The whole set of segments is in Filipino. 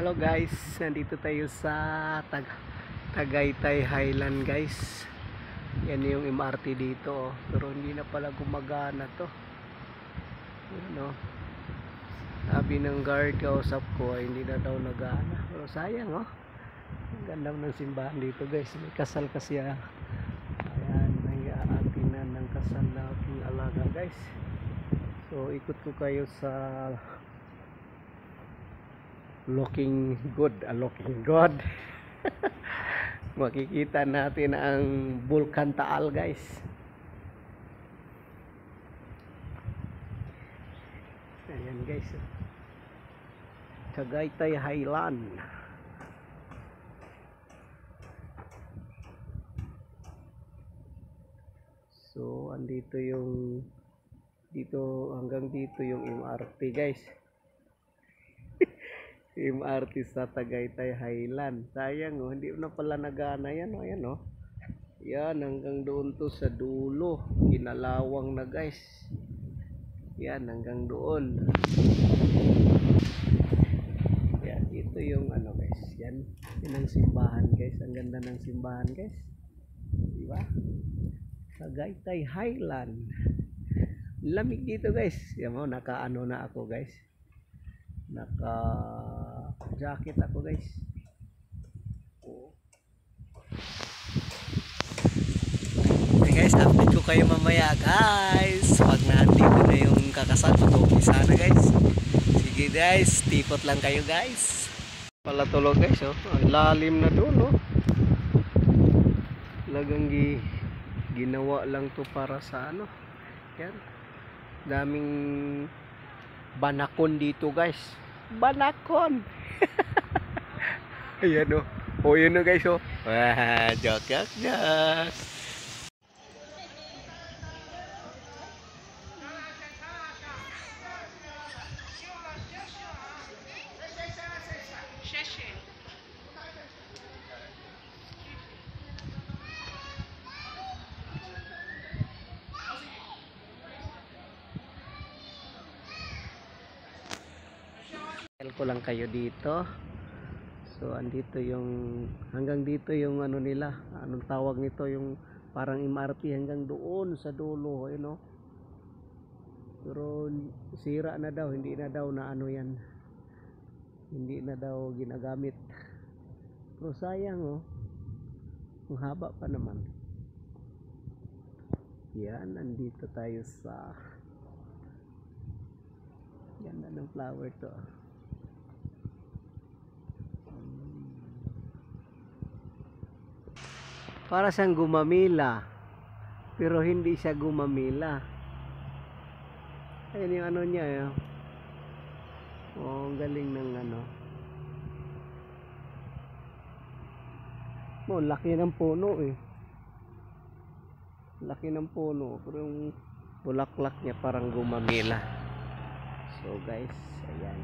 Hello guys, nandito tayo sa Tagaytay Highland guys. Yan yung MRT dito, pero hindi na pala gumagana to. Ano? Sabi ng guard, kausap ko ay hindi na daw nagana. Pero sayang ang ganda ng simbahan dito guys. May kasal kasi ayan, may aatinan ng kasal na aking alaga guys. So ikot ko kayo sa looking good. Makikita natin ang Bulkan Taal guys. Ayan guys, Tagaytay Highland. So andito yung hanggang dito yung MRT guys. MRT sa Tagaytay Highland. Sayang hindi na pala nagana yan ayan Yan hanggang doon to sa dulo. Kinalawang na guys. Yan hanggang doon. Yan ito yung guys. Yan ang simbahan guys. Ang ganda ng simbahan guys. Di ba? Tagaytay Highland. Lamig dito guys. Yan mo nakaano na ako guys. Naka jacket ako guys. Hey guys, update ko kayo mamaya guys. Pag nandito na yung kakasal, mag-umpisa na guys. Sige guys, tipot lang kayo guys. Pala tulog guys ang lalim na doon Lagang ginawa lang to para sa yan. Daming banakon dito guys. Banakon. Ayan yun guys joke. Ko lang kayo dito. So andito yung hanggang dito yung nila, anong tawag nito, yung parang MRT hanggang doon sa dulo pero sira na daw, hindi na daw na yan, hindi na daw ginagamit. Pero sayang ang haba pa naman. Yan, andito tayo sa ganda ng flower to. Para siyang gumamila, pero hindi siya gumamila. Ayun yung niya ang galing ng laki ng puno laki ng puno, pero yung bulaklak niya parang gumamila. So guys, ayan,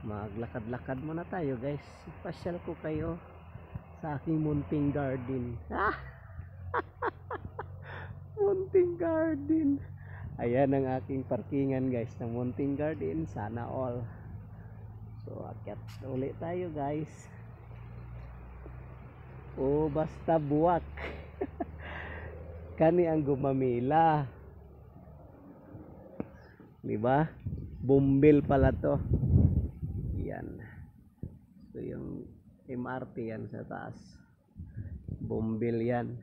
maglakad-lakad muna tayo guys. Ipasyal ko kayo sa aking munting garden. Munting garden. Ayan ang aking parkingan guys ng munting garden. Sana all. So akyat ulit tayo guys. Basta buwak. Kani ang gumamila. Diba? Bumbil pala to. Yan. So yung MRT yan sa taas. Bumbil yan.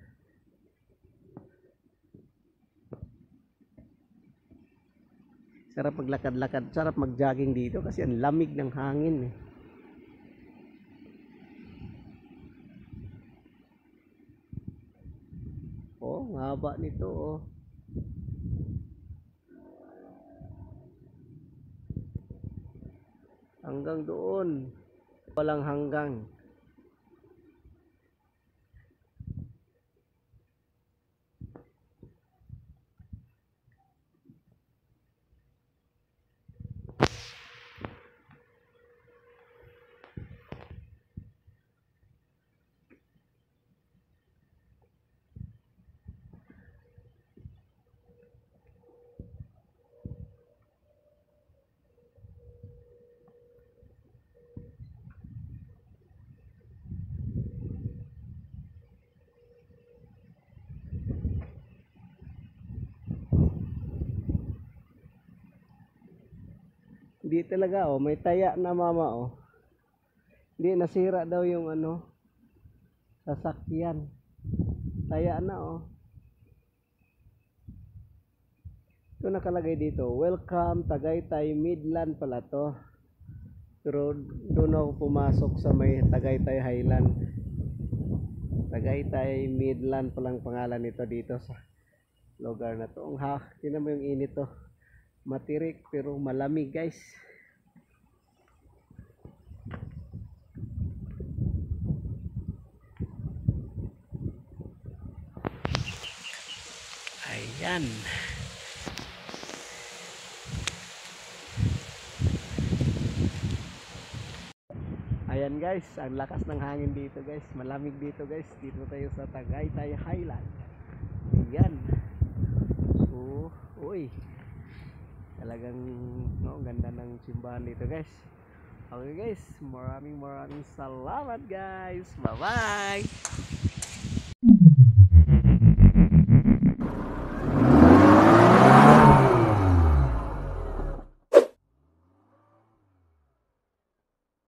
Sarap maglakad-lakad, sarap mag-jogging dito kasi ang lamig ng hangin ang haba nito hanggang doon. Walang hanggang. Hindi talaga oh, may taya na mama oh. Hindi nasira daw yung ano, sasakyan. Taya na oh. Ito nakalagay dito, welcome Tagaytay Midland pala to. Pero doon ako pumasok sa may Tagaytay Highland. Tagaytay Midland palang pangalan nito dito sa lugar na to. Ang tingnan mo yung init to. Matirik pero malamig guys. Ayan. Ayan guys, ang lakas ng hangin dito guys. Malamig dito guys. Dito tayo sa Tagaytay Highland. Ayan. So, uy. Talagang no, ganda ng simbahan dito guys. Okay guys, maraming salamat guys. Bye bye.